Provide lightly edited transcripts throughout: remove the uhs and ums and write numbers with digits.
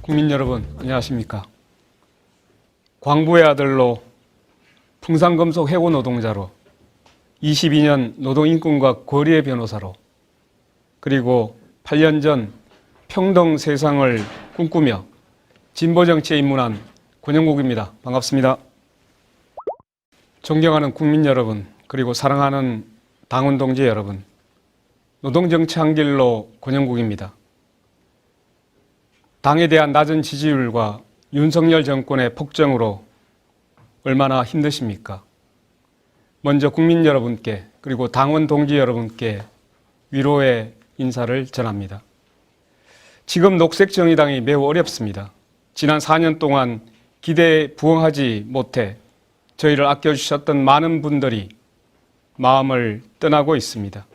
국민 여러분, 안녕하십니까? 광부의 아들로 풍산금속 해고 노동자로 22년 노동인권과 권리의 변호사로 그리고 8년 전 평등 세상을 꿈꾸며 진보정치에 입문한 권영국입니다. 반갑습니다. 존경하는 국민 여러분, 그리고 사랑하는 당원 동지 여러분, 노동정치 한 길로 권영국입니다. 당에 대한 낮은 지지율과 윤석열 정권의 폭정으로 얼마나 힘드십니까? 먼저 국민 여러분께 그리고 당원 동지 여러분께 위로의 인사를 전합니다. 지금 녹색정의당이 매우 어렵습니다. 지난 4년 동안 기대에 부응하지 못해 저희를 아껴주셨던 많은 분들이 마음을 떠나고 있습니다.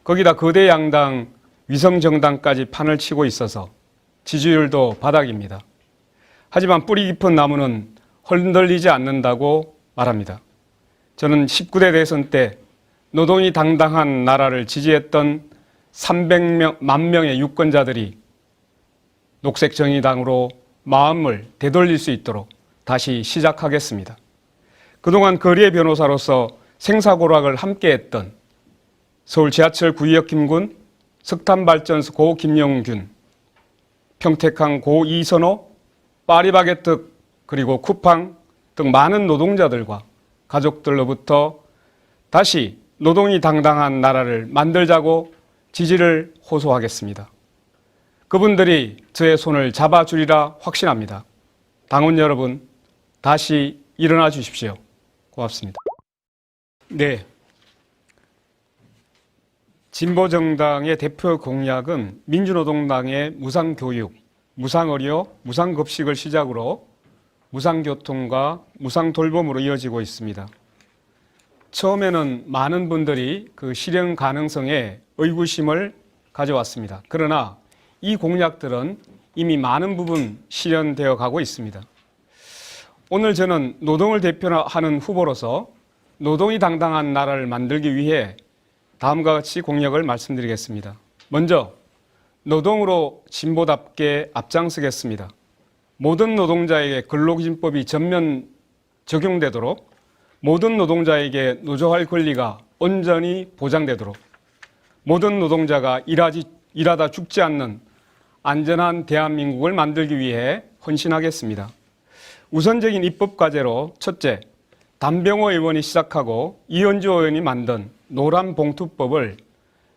거기다 거대 양당 위성정당까지 판을 치고 있어서 지지율도 바닥입니다. 하지만 뿌리 깊은 나무는 흔들리지 않는다고 말합니다. 저는 19대 대선 때 노동이 당당한 나라를 지지했던 300만 명의 유권자들이 녹색정의당으로 마음을 되돌릴 수 있도록 다시 시작하겠습니다. 그동안 거리의 변호사로서 생사고락을 함께했던 서울 지하철 구의역 김군, 석탄발전소 고 김영균, 평택항 고 이선호, 파리바게뜨 그리고 쿠팡 등 많은 노동자들과 가족들로부터 다시 노동이 당당한 나라를 만들자고 지지를 호소하겠습니다. 그분들이 저의 손을 잡아주리라 확신합니다. 당원 여러분, 다시 일어나 주십시오. 고맙습니다. 네. 진보정당의 대표 공약은 민주노동당의 무상교육, 무상의료, 무상급식을 시작으로 무상교통과 무상돌봄으로 이어지고 있습니다. 처음에는 많은 분들이 그 실현 가능성에 의구심을 가져왔습니다. 그러나 이 공약들은 이미 많은 부분 실현되어 가고 있습니다. 오늘 저는 노동을 대표하는 후보로서 노동이 당당한 나라를 만들기 위해 다음과 같이 공약을 말씀드리겠습니다. 먼저 노동으로 진보답게 앞장서겠습니다. 모든 노동자에게 근로기준법이 전면 적용되도록, 모든 노동자에게 노조할 권리가 온전히 보장되도록, 모든 노동자가 일하다 죽지 않는 안전한 대한민국을 만들기 위해 헌신하겠습니다. 우선적인 입법 과제로 첫째, 담병호 의원이 시작하고 이현주 의원이 만든 노란봉투법을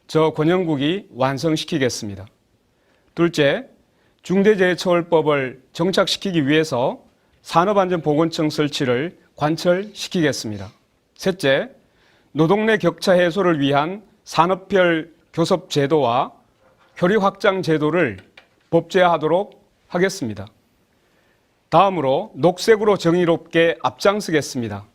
저 권영국이 완성시키겠습니다. 둘째, 중대재해처벌법을 정착시키기 위해서 산업안전보건청 설치를 관철시키겠습니다. 셋째, 노동 내 격차 해소를 위한 산업별 교섭 제도와 효리 확장 제도를 법제화하도록 하겠습니다. 다음으로 녹색으로 정의롭게 앞장서겠습니다.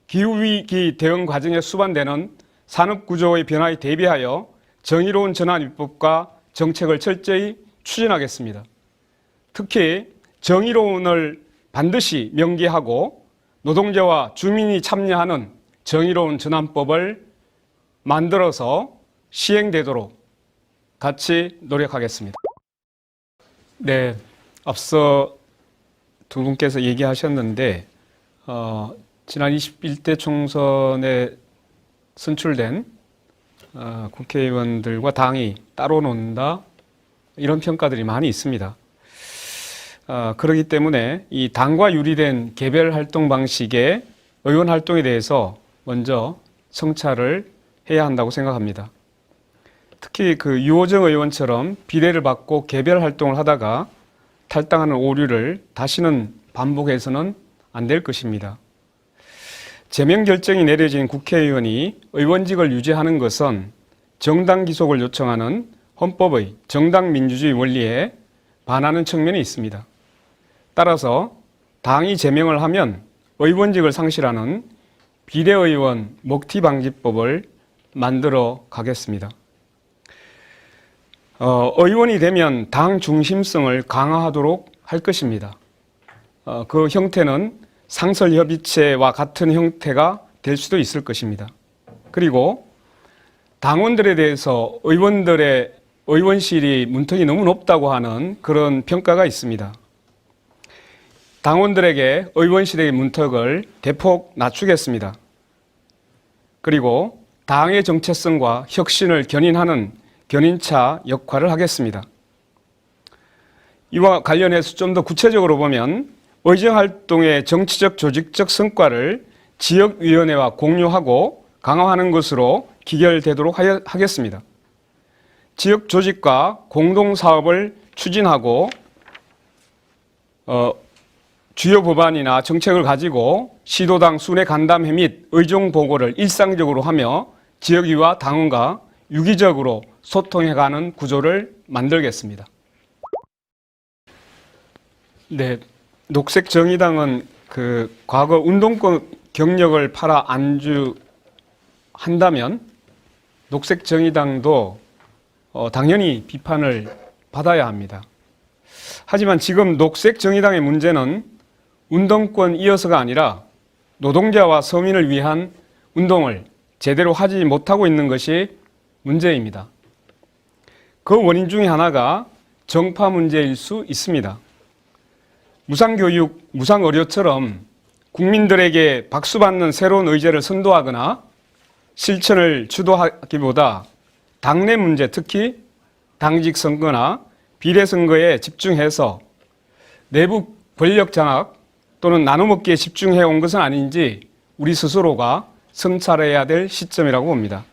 기후위기 대응 과정에 수반되는 산업구조의 변화에 대비하여 정의로운 전환입법과 정책을 철저히 추진하겠습니다. 특히 정의로운을 반드시 명기하고 노동자와 주민이 참여하는 정의로운 전환법을 만들어서 시행되도록 같이 노력하겠습니다. 네, 앞서 두 분께서 얘기하셨는데 지난 21대 총선에 선출된 국회의원들과 당이 따로 논다, 이런 평가들이 많이 있습니다. 그렇기 때문에 이 당과 유리된 개별 활동 방식의 의원 활동에 대해서 먼저 성찰을 해야 한다고 생각합니다. 특히 그 유호정 의원처럼 비례를 받고 개별 활동을 하다가 탈당하는 오류를 다시는 반복해서는 안 될 것입니다. 제명 결정이 내려진 국회의원이 의원직을 유지하는 것은 정당 기속을 요청하는 헌법의 정당민주주의 원리에 반하는 측면이 있습니다. 따라서 당이 제명을 하면 의원직을 상실하는 비례의원 먹튀방지법을 만들어 가겠습니다. 의원이 되면 당 중심성을 강화하도록 할 것입니다. 그 형태는 상설협의체와 같은 형태가 될 수도 있을 것입니다. 그리고 당원들에 대해서 의원들의 의원실이 문턱이 너무 높다고 하는 그런 평가가 있습니다. 당원들에게 의원실의 문턱을 대폭 낮추겠습니다. 그리고 당의 정체성과 혁신을 견인하는 견인차 역할을 하겠습니다. 이와 관련해서 좀 더 구체적으로 보면 의정활동의 정치적 조직적 성과를 지역위원회와 공유하고 강화하는 것으로 기결되도록 하겠습니다. 지역 조직과 공동사업을 추진하고 주요 법안이나 정책을 가지고 시도당 순회 간담회 및 의정 보고를 일상적으로 하며 지역위와 당원과 유기적으로 소통해가는 구조를 만들겠습니다. 네, 녹색정의당은 과거 운동권 경력을 팔아 안주한다면 녹색정의당도 당연히 비판을 받아야 합니다. 하지만 지금 녹색정의당의 문제는 운동권 이어서가 아니라 노동자와 서민을 위한 운동을 제대로 하지 못하고 있는 것이 문제입니다. 그 원인 중에 하나가 정파 문제일 수 있습니다. 무상교육, 무상의료처럼 국민들에게 박수받는 새로운 의제를 선도하거나 실천을 주도하기보다 당내 문제, 특히 당직 선거나 비례선거에 집중해서 내부 권력 장악 또는 나눠먹기에 집중해 온 것은 아닌지 우리 스스로가 성찰해야 될 시점이라고 봅니다.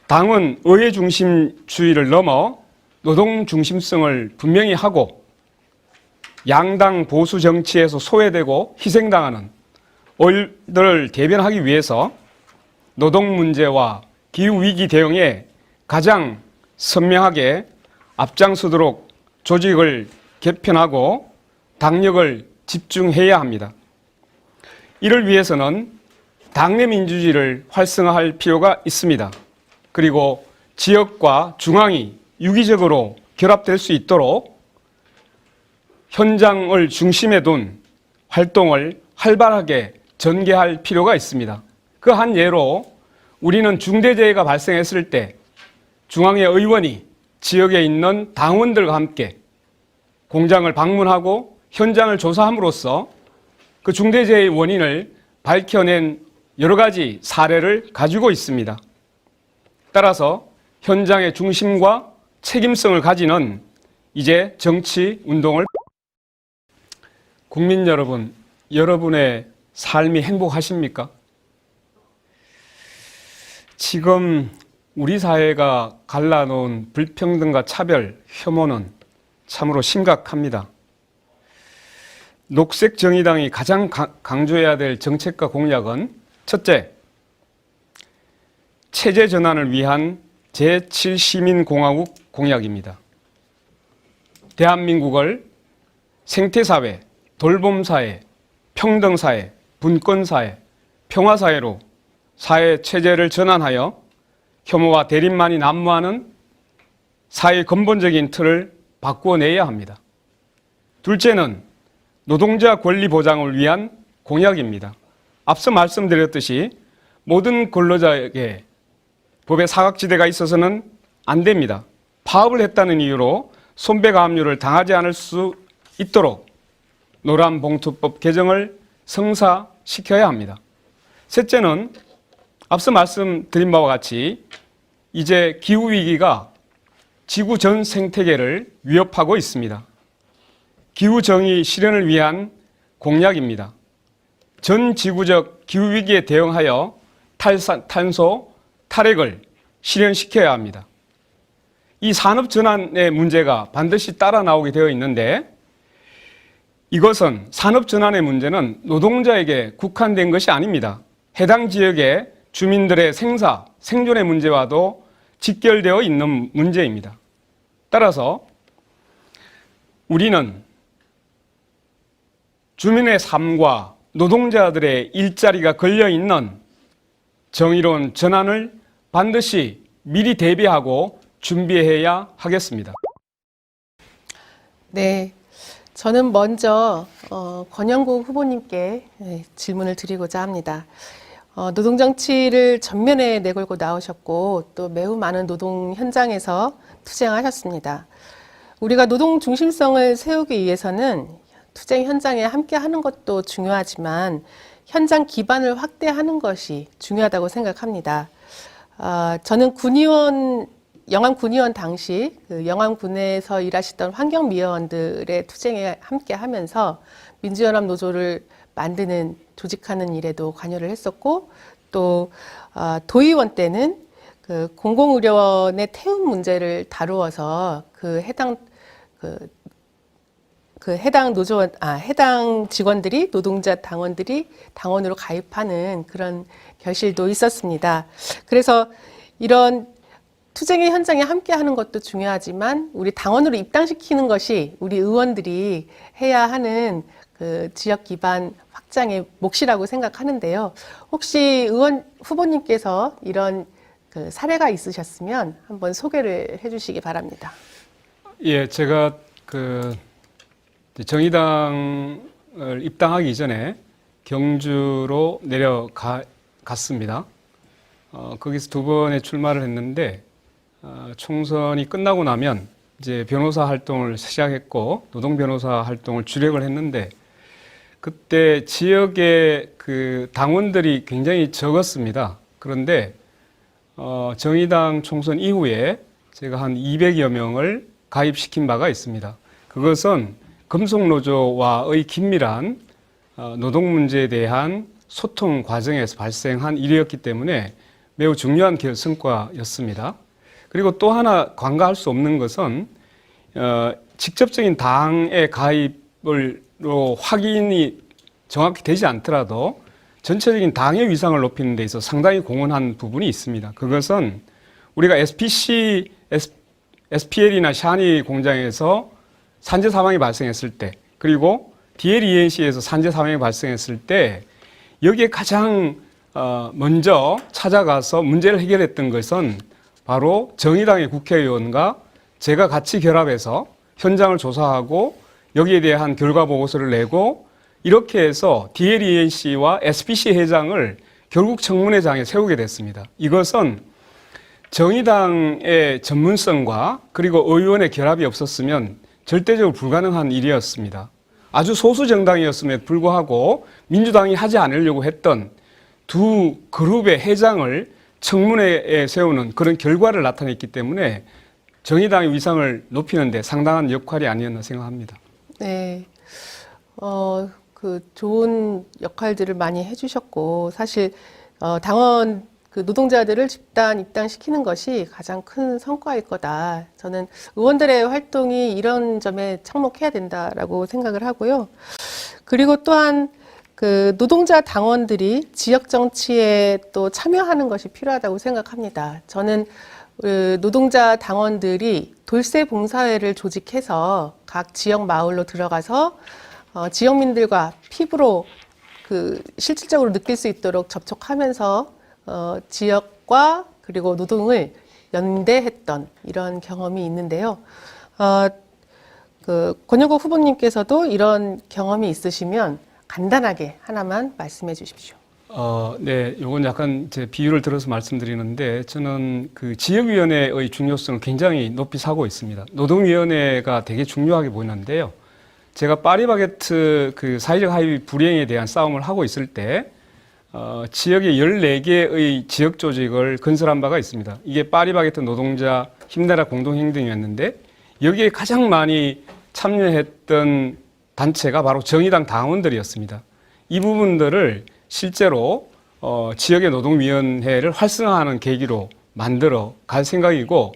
당은 의회 중심주의를 넘어 노동 중심성을 분명히 하고 양당 보수 정치에서 소외되고 희생당하는 의원들을 대변하기 위해서 노동 문제와 기후위기 대응에 가장 선명하게 앞장서도록 조직을 개편하고 당력을 집중해야 합니다. 이를 위해서는 당내 민주주의를 활성화할 필요가 있습니다. 그리고 지역과 중앙이 유기적으로 결합될 수 있도록 현장을 중심에 둔 활동을 활발하게 전개할 필요가 있습니다. 그 한 예로 우리는 중대재해가 발생했을 때 중앙의 의원이 지역에 있는 당원들과 함께 공장을 방문하고 현장을 조사함으로써 그 중대재해의 원인을 밝혀낸 여러 가지 사례를 가지고 있습니다. 따라서 현장의 중심과 책임성을 가지는 이제 정치 운동을 국민 여러분, 여러분의 삶이 행복하십니까? 지금 우리 사회가 갈라놓은 불평등과 차별, 혐오는 참으로 심각합니다. 녹색정의당이 가장 강조해야 될 정책과 공약은 첫째, 체제 전환을 위한 제7시민공화국 공약입니다. 대한민국을 생태사회, 돌봄사회, 평등사회, 분권사회, 평화사회로 사회 체제를 전환하여 혐오와 대립만이 난무하는 사회의 근본적인 틀을 바꿔내야 합니다. 둘째는 노동자 권리 보장을 위한 공약입니다. 앞서 말씀드렸듯이 모든 근로자에게 법의 사각지대가 있어서는 안 됩니다. 파업을 했다는 이유로 손배가압류를 당하지 않을 수 있도록 노란봉투법 개정을 성사시켜야 합니다. 셋째는 앞서 말씀드린 바와 같이 이제 기후위기가 지구 전 생태계를 위협하고 있습니다. 기후정의 실현을 위한 공약입니다. 전 지구적 기후위기에 대응하여 탄소 탈핵을 실현시켜야 합니다. 이 산업전환의 문제가 반드시 따라 나오게 되어 있는데 이것은 산업전환의 문제는 노동자에게 국한된 것이 아닙니다. 해당 지역의 주민들의 생존의 문제와도 직결되어 있는 문제입니다. 따라서 우리는 주민의 삶과 노동자들의 일자리가 걸려있는 정의로운 전환을 반드시 미리 대비하고 준비해야 하겠습니다. 네, 저는 먼저 권영국 후보님께 질문을 드리고자 합니다. 노동정치를 전면에 내걸고 나오셨고 또 매우 많은 노동 현장에서 투쟁하셨습니다. 우리가 노동 중심성을 세우기 위해서는 투쟁 현장에 함께 하는 것도 중요하지만 현장 기반을 확대하는 것이 중요하다고 생각합니다. 저는 영암 군의원 당시 그 영암군에서 일하시던 환경미화원들의 투쟁에 함께 하면서 민주연합 노조를 만드는 조직하는 일에도 관여를 했었고 또 도의원 때는 그 공공의료원의 태움 문제를 다루어서 해당 직원들이 노동자 당원들이 당원으로 가입하는 그런 결실도 있었습니다. 그래서 이런 투쟁의 현장에 함께 하는 것도 중요하지만 우리 당원으로 입당시키는 것이 우리 의원들이 해야 하는 그 지역 기반 확장의 몫이라고 생각하는데요. 혹시 의원 후보님께서 이런 그 사례가 있으셨으면 한번 소개를 해주시기 바랍니다. 예, 제가 정의당을 입당하기 전에 경주로 내려갔습니다. 거기서 두 번의 출마를 했는데 총선이 끝나고 나면 이제 변호사 활동을 시작했고 노동 변호사 활동을 주력을 했는데 그때 지역에 그 당원들이 굉장히 적었습니다. 그런데 정의당 총선 이후에 제가 한 200여 명을 가입시킨 바가 있습니다. 그것은 금속노조와의 긴밀한 노동 문제에 대한 소통 과정에서 발생한 일이었기 때문에 매우 중요한 성과였습니다. 그리고 또 하나 간과할 수 없는 것은 직접적인 당의 가입으로 확인이 정확히 되지 않더라도 전체적인 당의 위상을 높이는 데 있어서 상당히 공헌한 부분이 있습니다. 그것은 우리가 SPL이나 샤니 공장에서 산재 사망이 발생했을 때 그리고 DLENC에서 산재 사망이 발생했을 때 여기에 가장 먼저 찾아가서 문제를 해결했던 것은 바로 정의당의 국회의원과 제가 같이 결합해서 현장을 조사하고 여기에 대한 결과 보고서를 내고 이렇게 해서 DLENC와 SPC 회장을 결국 청문회장에 세우게 됐습니다. 이것은 정의당의 전문성과 그리고 의원의 결합이 없었으면 절대적으로 불가능한 일이었습니다. 아주 소수 정당이었음에도 불구하고 민주당이 하지 않으려고 했던 두 그룹의 회장을 청문회에 세우는 그런 결과를 나타냈기 때문에 정의당의 위상을 높이는 데 상당한 역할이 아니었나 생각합니다. 네. 그 좋은 역할들을 많이 해주셨고 사실 당원 그 노동자들을 집단 입당시키는 것이 가장 큰 성과일 거다. 저는 의원들의 활동이 이런 점에 착목해야 된다라고 생각을 하고요. 그리고 또한 그 노동자 당원들이 지역 정치에 또 참여하는 것이 필요하다고 생각합니다. 저는 노동자 당원들이 돌쇠 봉사회를 조직해서 각 지역 마을로 들어가서 지역민들과 피부로 그 실질적으로 느낄 수 있도록 접촉하면서 지역과 그리고 노동을 연대했던 이런 경험이 있는데요. 그 권영국 후보님께서도 이런 경험이 있으시면 간단하게 하나만 말씀해 주십시오. 네, 요건 약간 제 비유를 들어서 말씀드리는데 저는 그 지역위원회의 중요성을 굉장히 높이 사고 있습니다. 노동위원회가 되게 중요하게 보이는데요. 제가 파리바게트 그 사회적 하위 불이행에 대한 싸움을 하고 있을 때 지역에 14개의 지역 조직을 건설한 바가 있습니다. 이게 파리바게트 노동자 힘내라 공동행동이었는데 여기에 가장 많이 참여했던 단체가 바로 정의당 당원들이었습니다. 이 부분들을 실제로 지역의 노동위원회를 활성화하는 계기로 만들어 갈 생각이고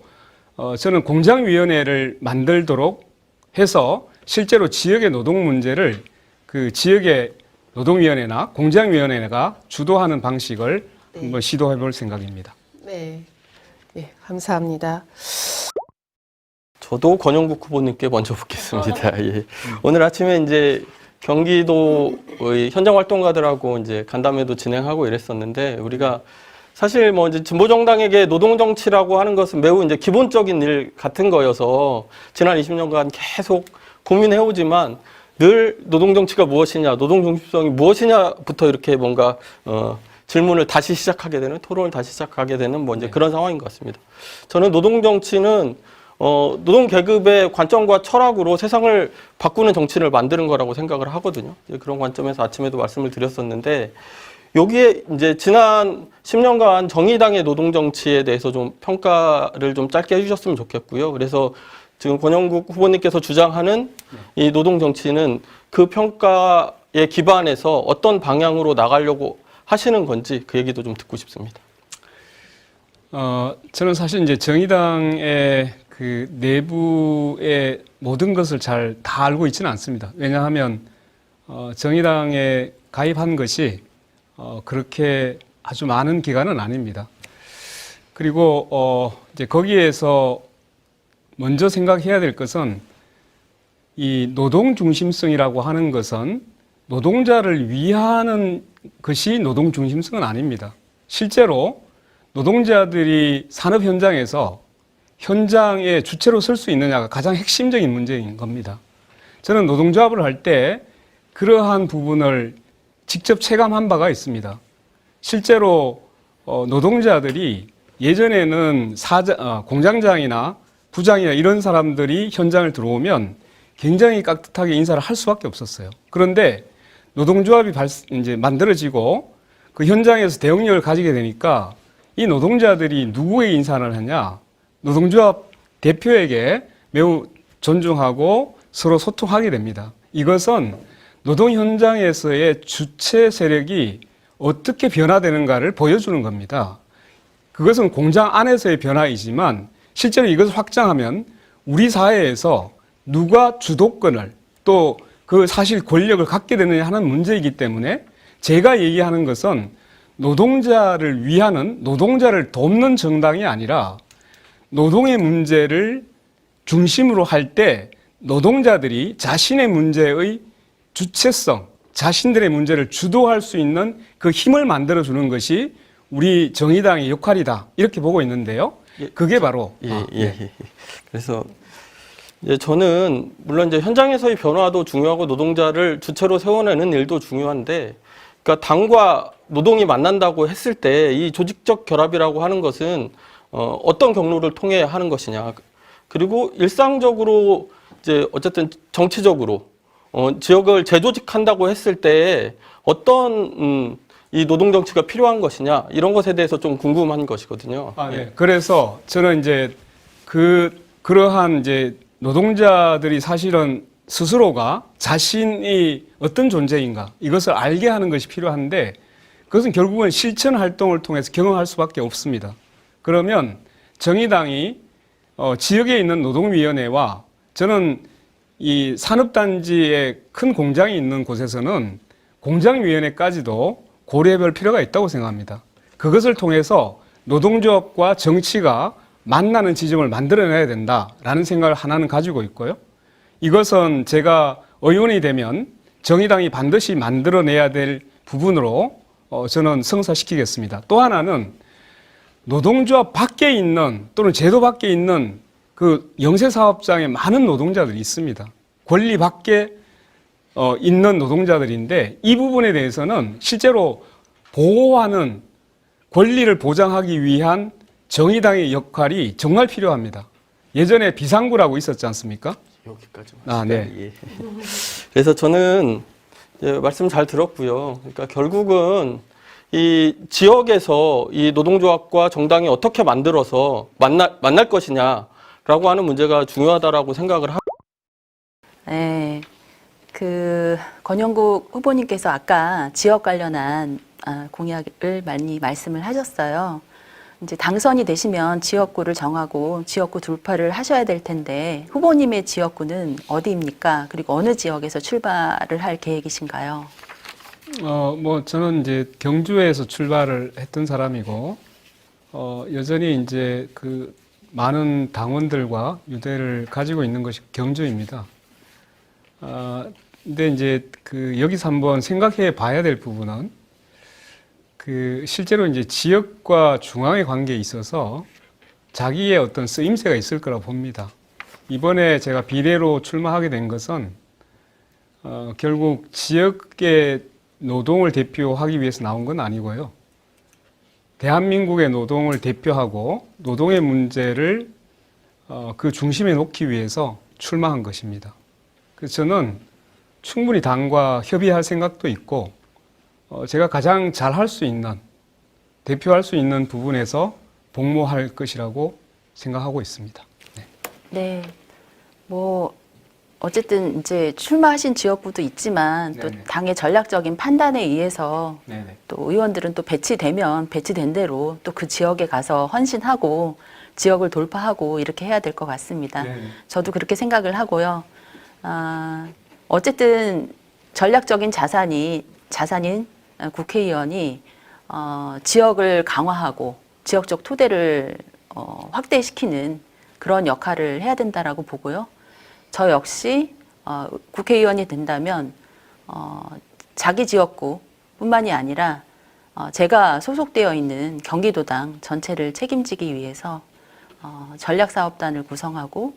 저는 공장위원회를 만들도록 해서 실제로 지역의 노동 문제를 그 지역의 노동위원회나 공장위원회가 주도하는 방식을 한번 시도해 볼 생각입니다. 네, 네, 감사합니다. 저도 권영국 후보님께 먼저 묻겠습니다. 예. 오늘 아침에 이제 경기도의 현장 활동가들하고 이제 간담회도 진행하고 이랬었는데 우리가 사실 뭐 이제 진보 정당에게 노동 정치라고 하는 것은 매우 이제 기본적인 일 같은 거여서 지난 20년간 계속 고민해 오지만 늘 노동 정치가 무엇이냐, 노동 중심성이 무엇이냐부터 이렇게 뭔가 질문을 다시 시작하게 되는, 토론을 다시 시작하게 되는 뭐 이제 그런 상황인 것 같습니다. 저는 노동 정치는 노동 계급의 관점과 철학으로 세상을 바꾸는 정치를 만드는 거라고 생각을 하거든요. 이제 그런 관점에서 아침에도 말씀을 드렸었는데, 여기에 이제 지난 10년간 정의당의 노동 정치에 대해서 좀 평가를 좀 짧게 해주셨으면 좋겠고요. 그래서 지금 권영국 후보님께서 주장하는 이 노동 정치는 그 평가에 기반해서 어떤 방향으로 나가려고 하시는 건지 그 얘기도 좀 듣고 싶습니다. 저는 사실 이제 정의당의 그 내부의 모든 것을 잘 다 알고 있지는 않습니다. 왜냐하면 정의당에 가입한 것이 그렇게 아주 많은 기간은 아닙니다. 그리고 이제 거기에서 먼저 생각해야 될 것은 이 노동 중심성이라고 하는 것은 노동자를 위하는 것이 노동 중심성은 아닙니다. 실제로 노동자들이 산업 현장에서 현장의 주체로 설 수 있느냐가 가장 핵심적인 문제인 겁니다. 저는 노동조합을 할 때 그러한 부분을 직접 체감한 바가 있습니다. 실제로 노동자들이 예전에는 공장장이나 부장이나 이런 사람들이 현장을 들어오면 굉장히 깍듯하게 인사를 할 수밖에 없었어요. 그런데 노동조합이 이제 만들어지고 그 현장에서 대응력을 가지게 되니까 이 노동자들이 누구에게 인사를 하냐? 노동조합 대표에게 매우 존중하고 서로 소통하게 됩니다. 이것은 노동 현장에서의 주체 세력이 어떻게 변화되는가를 보여주는 겁니다. 그것은 공장 안에서의 변화이지만 실제로 이것을 확장하면 우리 사회에서 누가 주도권을 또 그 사실 권력을 갖게 되느냐 하는 문제이기 때문에 제가 얘기하는 것은 노동자를 위하는, 노동자를 돕는 정당이 아니라 노동의 문제를 중심으로 할 때 노동자들이 자신의 문제의 주체성, 자신들의 문제를 주도할 수 있는 그 힘을 만들어주는 것이 우리 정의당의 역할이다. 이렇게 보고 있는데요. 그게 바로. 그래서 이제 저는 물론 이제 현장에서의 변화도 중요하고 노동자를 주체로 세워내는 일도 중요한데, 그러니까 당과 노동이 만난다고 했을 때 이 조직적 결합이라고 하는 것은 어떤 경로를 통해 하는 것이냐. 그리고 일상적으로 이제 어쨌든 정치적으로 지역을 재조직한다고 했을 때 어떤 이 노동 정치가 필요한 것이냐, 이런 것에 대해서 좀 궁금한 것이거든요. 네. 그래서 저는 이제 그러한 이제 노동자들이 사실은 스스로가 자신이 어떤 존재인가 이것을 알게 하는 것이 필요한데, 그것은 결국은 실천 활동을 통해서 경험할 수밖에 없습니다. 그러면 정의당이 지역에 있는 노동위원회와, 저는 이 산업단지에 큰 공장이 있는 곳에서는 공장위원회까지도 고려해볼 필요가 있다고 생각합니다. 그것을 통해서 노동조합과 정치가 만나는 지점을 만들어내야 된다라는 생각을 하나는 가지고 있고요. 이것은 제가 의원이 되면 정의당이 반드시 만들어내야 될 부분으로 저는 성사시키겠습니다. 또 하나는 노동조합 밖에 있는 또는 제도 밖에 있는 그 영세사업장에 많은 노동자들이 있습니다. 권리 밖에 있는 노동자들인데, 이 부분에 대해서는 실제로 보호하는, 권리를 보장하기 위한 정의당의 역할이 정말 필요합니다. 예전에 비상구라고 있었지 않습니까? 여기까지만. 네. 예. 그래서 저는 말씀 잘 들었고요. 그러니까 결국은 이 지역에서 이 노동조합과 정당이 어떻게 만들어서 만날 것이냐라고 하는 문제가 중요하다라고 생각을 하고. 네. 권영국 후보님께서 아까 지역 관련한 공약을 많이 말씀을 하셨어요. 이제 당선이 되시면 지역구를 정하고 지역구 돌파를 하셔야 될 텐데, 후보님의 지역구는 어디입니까? 그리고 어느 지역에서 출발을 할 계획이신가요? 저는 이제 경주에서 출발을 했던 사람이고, 여전히 이제 그 많은 당원들과 유대를 가지고 있는 것이 경주입니다. 근데 이제 여기서 한번 생각해 봐야 될 부분은, 실제로 이제 지역과 중앙의 관계에 있어서 자기의 어떤 쓰임새가 있을 거라고 봅니다. 이번에 제가 비례로 출마하게 된 것은 결국 지역의 노동을 대표하기 위해서 나온 건 아니고요. 대한민국의 노동을 대표하고 노동의 문제를 그 중심에 놓기 위해서 출마한 것입니다. 그래서 저는 충분히 당과 협의할 생각도 있고 제가 가장 잘할 수 있는, 대표할 수 있는 부분에서 복무할 것이라고 생각하고 있습니다. 네. 네. 뭐 어쨌든 이제 출마하신 지역구도 있지만 또 네네. 당의 전략적인 판단에 의해서 네네. 또 의원들은 또 배치되면 배치된 대로 또 그 지역에 가서 헌신하고 지역을 돌파하고 이렇게 해야 될 것 같습니다. 네네. 저도 그렇게 생각을 하고요. 어쨌든 전략적인 자산인 국회의원이 지역을 강화하고 지역적 토대를 확대시키는 그런 역할을 해야 된다라고 보고요. 저 역시 국회의원이 된다면 자기 지역구뿐만이 아니라 제가 소속되어 있는 경기도당 전체를 책임지기 위해서 전략사업단을 구성하고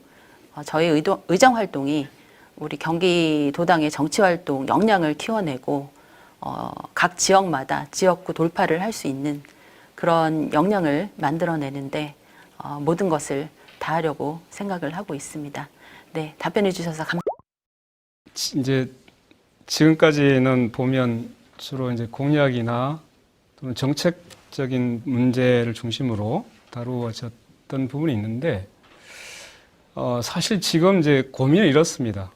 저희 의정 활동이 우리 경기도당의 정치활동 역량을 키워내고 각 지역마다 지역구 돌파를 할 수 있는 그런 역량을 만들어내는데 모든 것을 다하려고 생각을 하고 있습니다. 네, 답변해 주셔서 이제 지금까지는 보면 주로 이제 공약이나 또는 정책적인 문제를 중심으로 다루어졌던 부분이 있는데 사실 지금 이제 고민은 이렇습니다.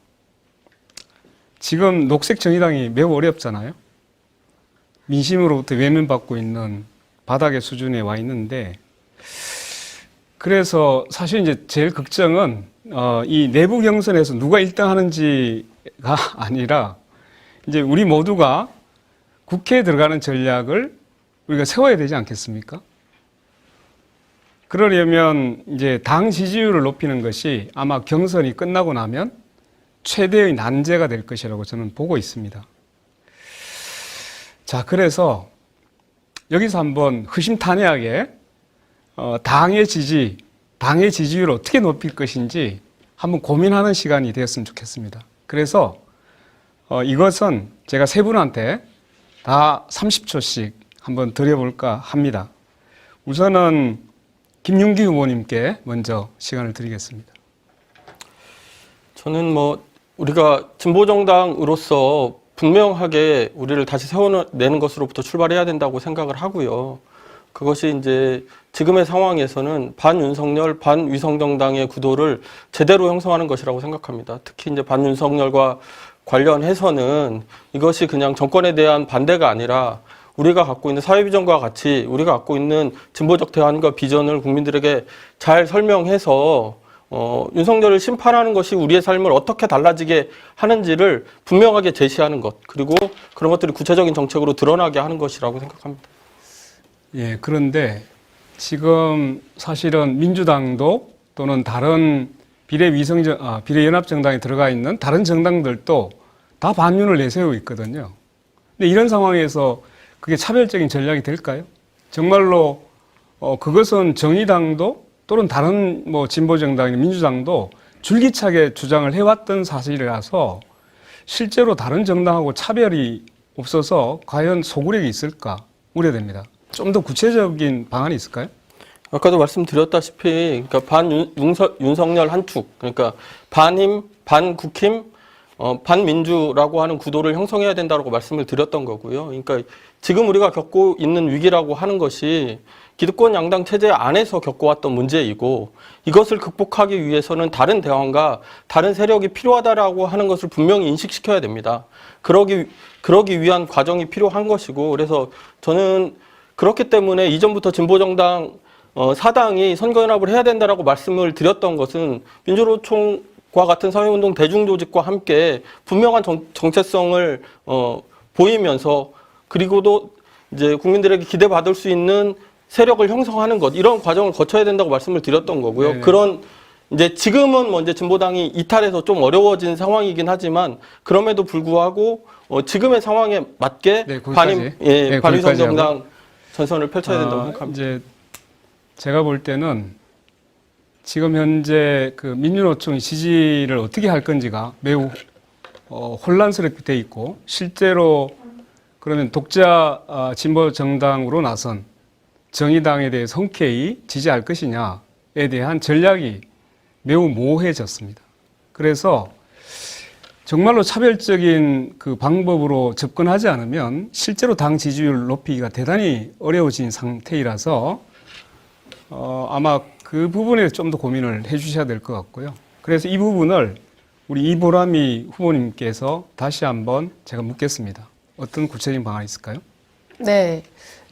지금 녹색 정의당이 매우 어렵잖아요. 민심으로부터 외면받고 있는 바닥의 수준에 와 있는데 그래서 사실 이제 제일 걱정은 이 내부 경선에서 누가 1등 하는지가 아니라 이제 우리 모두가 국회에 들어가는 전략을 우리가 세워야 되지 않겠습니까? 그러려면 이제 당 지지율을 높이는 것이 아마 경선이 끝나고 나면 최대의 난제가 될 것이라고 저는 보고 있습니다. 자, 그래서 여기서 한번 허심탄회하게 당의 지지율을 어떻게 높일 것인지 한번 고민하는 시간이 되었으면 좋겠습니다. 그래서 이것은 제가 세 분한테 다 30초씩 한번 드려볼까 합니다. 우선은 김윤기 후보님께 먼저 시간을 드리겠습니다. 저는 뭐 우리가 진보정당으로서 분명하게 우리를 다시 세워내는 것으로부터 출발해야 된다고 생각을 하고요. 그것이 이제 지금의 상황에서는 반윤석열, 반위성정당의 구도를 제대로 형성하는 것이라고 생각합니다. 특히 이제 반윤석열과 관련해서는 이것이 그냥 정권에 대한 반대가 아니라 우리가 갖고 있는 사회 비전과 같이 우리가 갖고 있는 진보적 대안과 비전을 국민들에게 잘 설명해서 윤석열을 심판하는 것이 우리의 삶을 어떻게 달라지게 하는지를 분명하게 제시하는 것, 그리고 그런 것들이 구체적인 정책으로 드러나게 하는 것이라고 생각합니다. 예, 그런데 지금 사실은 민주당도 또는 다른 비례연합정당에 들어가 있는 다른 정당들도 다 반윤을 내세우고 있거든요. 근데 이런 상황에서 그게 차별적인 전략이 될까요? 정말로 그것은 정의당도 또는 다른 뭐 진보정당이나 민주당도 줄기차게 주장을 해왔던 사실이라서 실제로 다른 정당하고 차별이 없어서 과연 소구력이 있을까 우려됩니다. 좀 더 구체적인 방안이 있을까요? 아까도 말씀드렸다시피, 그러니까 반윤석열 한 축, 그러니까 반힘, 반국힘, 반민주라고 하는 구도를 형성해야 된다고 말씀을 드렸던 거고요. 그러니까 지금 우리가 겪고 있는 위기라고 하는 것이 기득권 양당 체제 안에서 겪어왔던 문제이고 이것을 극복하기 위해서는 다른 대안과 다른 세력이 필요하다라고 하는 것을 분명히 인식시켜야 됩니다. 그러기 위한 과정이 필요한 것이고 그래서 저는 그렇기 때문에 이전부터 진보정당 사당이 선거연합을 해야 된다라고 말씀을 드렸던 것은 민주노총과 같은 사회운동 대중조직과 함께 분명한 정체성을 보이면서 그리고도 이제 국민들에게 기대받을 수 있는 세력을 형성하는 것 이런 과정을 거쳐야 된다고 말씀을 드렸던 거고요. 네네. 그런 이제 지금은 뭐 이제 진보당이 이탈해서 좀 어려워진 상황이긴 하지만 그럼에도 불구하고 지금의 상황에 맞게 네, 거기까지. 반위성 거기까지 정당 전선을 펼쳐야 된다고 생각합니다. 이제 제가 볼 때는 지금 현재 그 민주노총의 지지를 어떻게 할 건지가 매우 혼란스럽게 돼 있고 실제로 그러면 독자 진보 정당으로 나선 정의당에 대해 흔쾌히 지지할 것이냐에 대한 전략이 매우 모호해졌습니다. 그래서 정말로 차별적인 그 방법으로 접근하지 않으면 실제로 당 지지율 높이기가 대단히 어려워진 상태이라서 아마 그 부분에 좀 더 고민을 해 주셔야 될 것 같고요. 그래서 이 부분을 우리 이보람이 후보님께서 다시 한번 제가 묻겠습니다. 어떤 구체적인 방안이 있을까요? 네,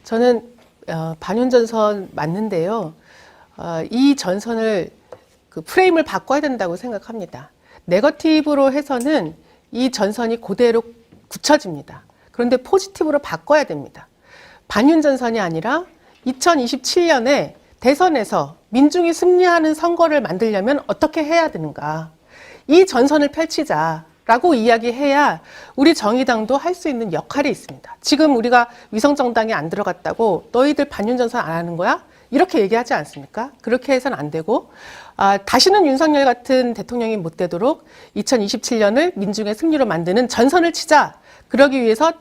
저는 반윤 전선 맞는데요. 이 전선을 그 프레임을 바꿔야 된다고 생각합니다. 네거티브로 해서는 이 전선이 그대로 굳혀집니다. 그런데 포지티브로 바꿔야 됩니다. 반윤 전선이 아니라 2027년에 대선에서 민중이 승리하는 선거를 만들려면 어떻게 해야 되는가. 이 전선을 펼치자라고 이야기해야 우리 정의당도 할 수 있는 역할이 있습니다. 지금 우리가 위성정당에 안 들어갔다고 너희들 반윤 전선 안 하는 거야? 이렇게 얘기하지 않습니까? 그렇게 해서는 안 되고 다시는 윤석열 같은 대통령이 못 되도록 2027년을 민중의 승리로 만드는 전선을 치자. 그러기 위해서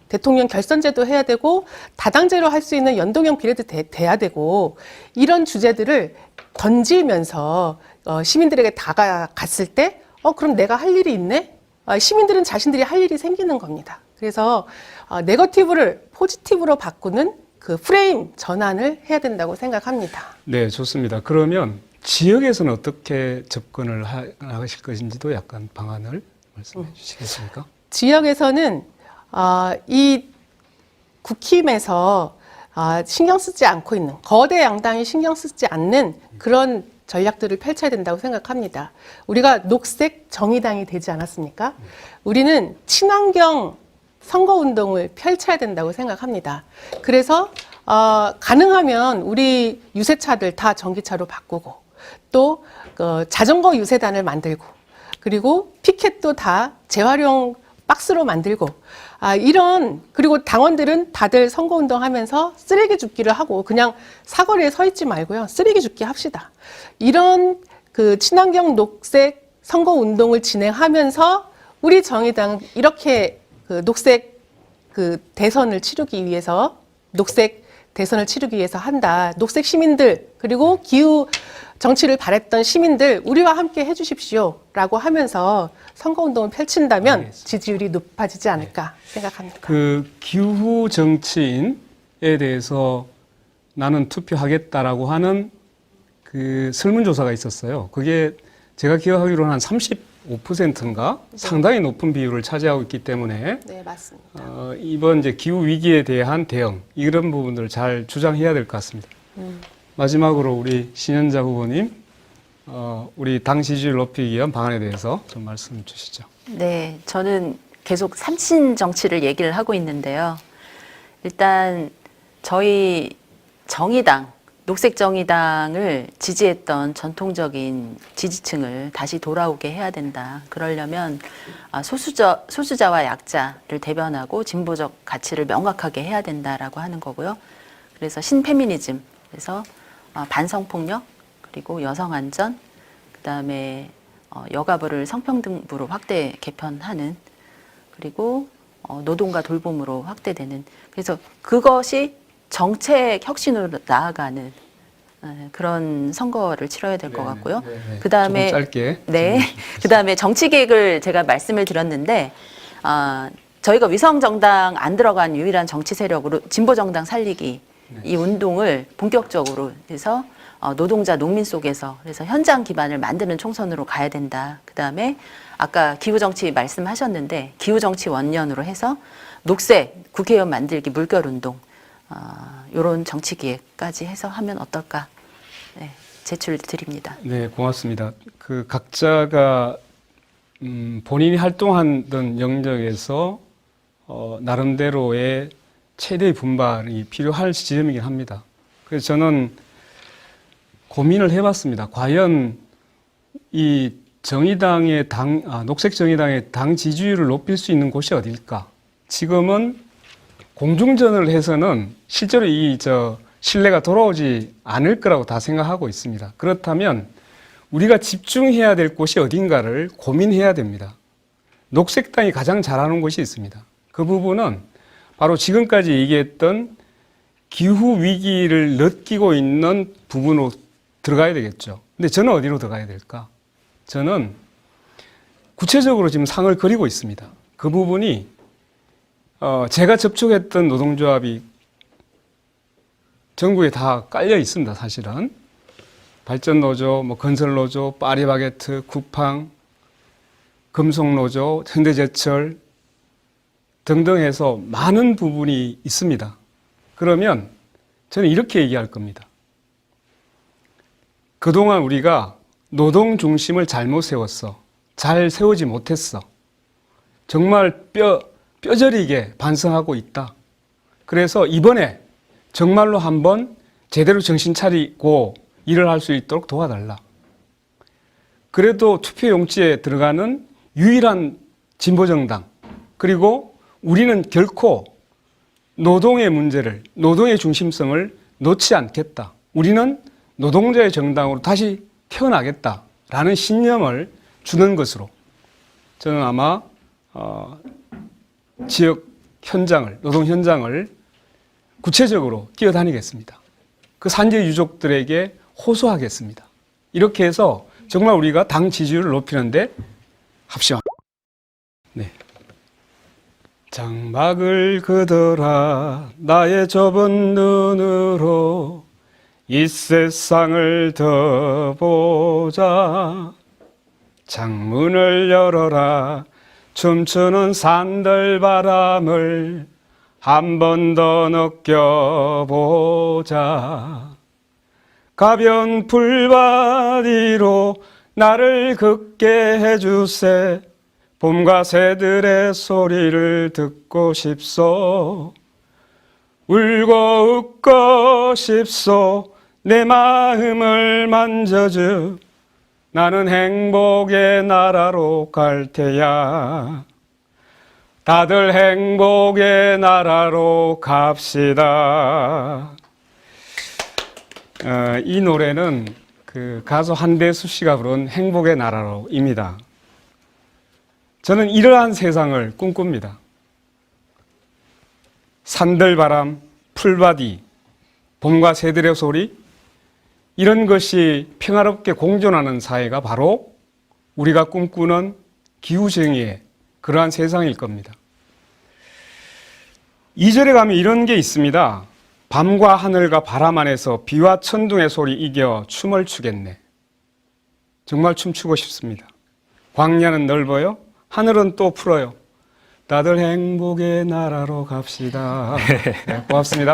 대통령 결선제도 해야 되고 다당제로 할 수 있는 연동형 비례도 돼야 되고 이런 주제들을 던지면서 시민들에게 다가갔을 때 그럼 내가 할 일이 있네? 시민들은 자신들이 할 일이 생기는 겁니다. 그래서 네거티브를 포지티브로 바꾸는 그 프레임 전환을 해야 된다고 생각합니다. 네, 좋습니다. 그러면 지역에서는 어떻게 접근을 하실 것인지도 약간 방안을 말씀해 주시겠습니까? 지역에서는 이 국힘에서 신경 쓰지 않고 있는 거대 양당이 신경 쓰지 않는 그런 전략들을 펼쳐야 된다고 생각합니다. 우리가 녹색 정의당이 되지 않았습니까? 우리는 친환경 선거운동을 펼쳐야 된다고 생각합니다. 그래서 가능하면 우리 유세차들 다 전기차로 바꾸고 또 자전거 유세단을 만들고 그리고 피켓도 다 재활용 박스로 만들고 그리고 당원들은 다들 선거운동 하면서 쓰레기 줍기를 하고 그냥 사거리에 서 있지 말고요. 쓰레기 줍기 합시다. 이런 그 친환경 녹색 선거운동을 진행하면서 우리 정의당 이렇게 그 녹색 그 대선을 치르기 위해서 녹색 대선을 치르기 위해서 한다. 녹색 시민들 그리고 기후 정치를 바랬던 시민들 우리와 함께 해주십시오라고 하면서 선거운동을 펼친다면 알겠습니다. 지지율이 높아지지 않을까 생각합니다. 그 기후 정치인에 대해서 나는 투표하겠다라고 하는 그 설문조사가 있었어요. 그게 제가 기억하기로는 한 35%인가 상당히 높은 비율을 차지하고 있기 때문에 네, 맞습니다. 이번 이제 기후 위기에 대한 대응 이런 부분들을 잘 주장해야 될 것 같습니다. 마지막으로 우리 신현자 후보님, 우리 당 지지율 높이기 위한 방안에 대해서 좀 말씀 주시죠. 네, 저는 계속 삼신 정치를 얘기를 하고 있는데요. 일단 저희 정의당, 녹색 정의당을 지지했던 전통적인 지지층을 다시 돌아오게 해야 된다. 그러려면 소수자와 약자를 대변하고 진보적 가치를 명확하게 해야 된다라고 하는 거고요. 그래서 신페미니즘, 그래서 반성폭력, 그리고 여성안전, 그다음에 여가부를 성평등부로 확대 개편하는, 그리고 노동과 돌봄으로 확대되는, 그래서 그것이 정책 혁신으로 나아가는 그런 선거를 치러야 될 것 같고요. 그다음에 조금 짧게. 네, 그다음에 정치 계획을 제가 말씀을 드렸는데 저희가 위성 정당 안 들어간 유일한 정치 세력으로 진보 정당 살리기 이 운동을 본격적으로 해서 노동자 농민 속에서 그래서 현장 기반을 만드는 총선으로 가야 된다. 그다음에 아까 기후 정치 말씀하셨는데 기후 정치 원년으로 해서 녹색 국회의원 만들기 물결 운동 이런 정치 기획까지 해서 하면 어떨까? 네, 제출 드립니다. 네, 고맙습니다. 그 각자가 본인이 활동하던 영역에서 나름대로의 최대의 분발이 필요할 지점이긴 합니다. 그래서 저는 고민을 해봤습니다. 과연 이 정의당의 녹색 정의당의 당 지지율을 높일 수 있는 곳이 어딜까? 지금은 공중전을 해서는 실제로 신뢰가 돌아오지 않을 거라고 다 생각하고 있습니다. 그렇다면 우리가 집중해야 될 곳이 어딘가를 고민해야 됩니다. 녹색당이 가장 잘하는 곳이 있습니다. 그 부분은 바로 지금까지 얘기했던 기후 위기를 느끼고 있는 부분으로 들어가야 되겠죠. 근데 저는 어디로 들어가야 될까? 저는 구체적으로 지금 상을 그리고 있습니다. 그 부분이 제가 접촉했던 노동조합이 전국에 다 깔려 있습니다. 사실은 발전노조, 뭐 건설노조, 파리바게트, 쿠팡, 금속노조, 현대제철 등등 해서 많은 부분이 있습니다. 그러면 저는 이렇게 얘기할 겁니다. 그동안 우리가 노동 중심을 잘못 세웠어. 잘 세우지 못했어. 정말 뼈저리게 반성하고 있다. 그래서 이번에 정말로 한번 제대로 정신 차리고 일을 할 수 있도록 도와달라. 그래도 투표 용지에 들어가는 유일한 진보정당, 그리고 우리는 결코 노동의 문제를, 노동의 중심성을 놓지 않겠다. 우리는 노동자의 정당으로 다시 태어나겠다라는 신념을 주는 것으로 저는 아마 지역 현장을, 노동 현장을 구체적으로 뛰어다니겠습니다. 그 산재 유족들에게 호소하겠습니다. 이렇게 해서 정말 우리가 당 지지율을 높이는데 합시다. 네. 장막을 걷어라 나의 좁은 눈으로 이 세상을 더 보자. 창문을 열어라 춤추는 산들바람을 한 번 더 느껴보자. 가벼운 풀바디로 나를 걷게 해주세. 봄과 새들의 소리를 듣고 싶소. 울고 웃고 싶소. 내 마음을 만져줘. 나는 행복의 나라로 갈 테야. 다들 행복의 나라로 갑시다. 이 노래는 그 가수 한대수 씨가 부른 행복의 나라로입니다. 저는 이러한 세상을 꿈꿉니다. 산들바람, 풀바디, 봄과 새들의 소리, 이런 것이 평화롭게 공존하는 사회가 바로 우리가 꿈꾸는 기후정의의 그러한 세상일 겁니다. 2절에 가면 이런 게 있습니다. 밤과 하늘과 바람 안에서 비와 천둥의 소리 이겨 춤을 추겠네. 정말 춤추고 싶습니다. 광야는 넓어요. 하늘은 또 풀어요. 다들 행복의 나라로 갑시다. 네, 고맙습니다.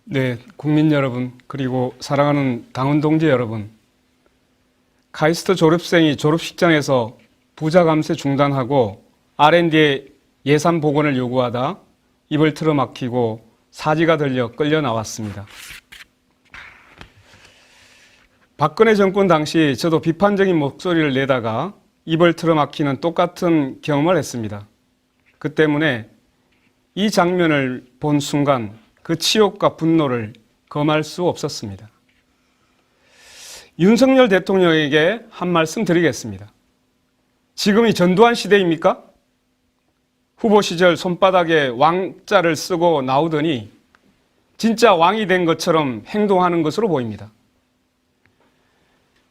네, 국민 여러분, 그리고 사랑하는 당원 동지 여러분, 카이스트 졸업생이 졸업식장에서 부자 감세 중단하고 R&D에 예산 복원을 요구하다 입을 틀어막히고 사지가 들려 끌려 나왔습니다. 박근혜 정권 당시 저도 비판적인 목소리를 내다가 입을 틀어막히는 똑같은 경험을 했습니다. 그 때문에 이 장면을 본 순간 그 치욕과 분노를 금할 수 없었습니다. 윤석열 대통령에게 한 말씀 드리겠습니다. 지금이 전두환 시대입니까? 후보 시절 손바닥에 왕자를 쓰고 나오더니 진짜 왕이 된 것처럼 행동하는 것으로 보입니다.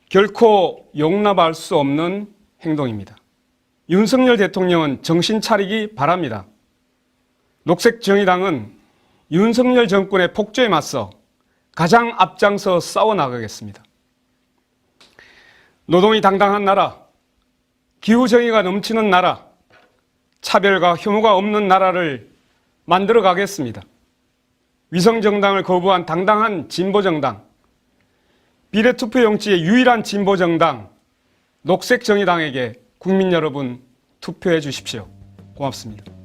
결코 용납할 수 없는 행동입니다. 윤석열 대통령은 정신 차리기 바랍니다. 녹색정의당은 윤석열 정권의 폭조에 맞서 가장 앞장서 싸워나가겠습니다. 노동이 당당한 나라, 기후정의가 넘치는 나라, 차별과 혐오가 없는 나라를 만들어 가겠습니다. 위성정당을 거부한 당당한 진보정당, 비례투표 용지의 유일한 진보정당, 녹색정의당에게 국민 여러분 투표해 주십시오. 고맙습니다.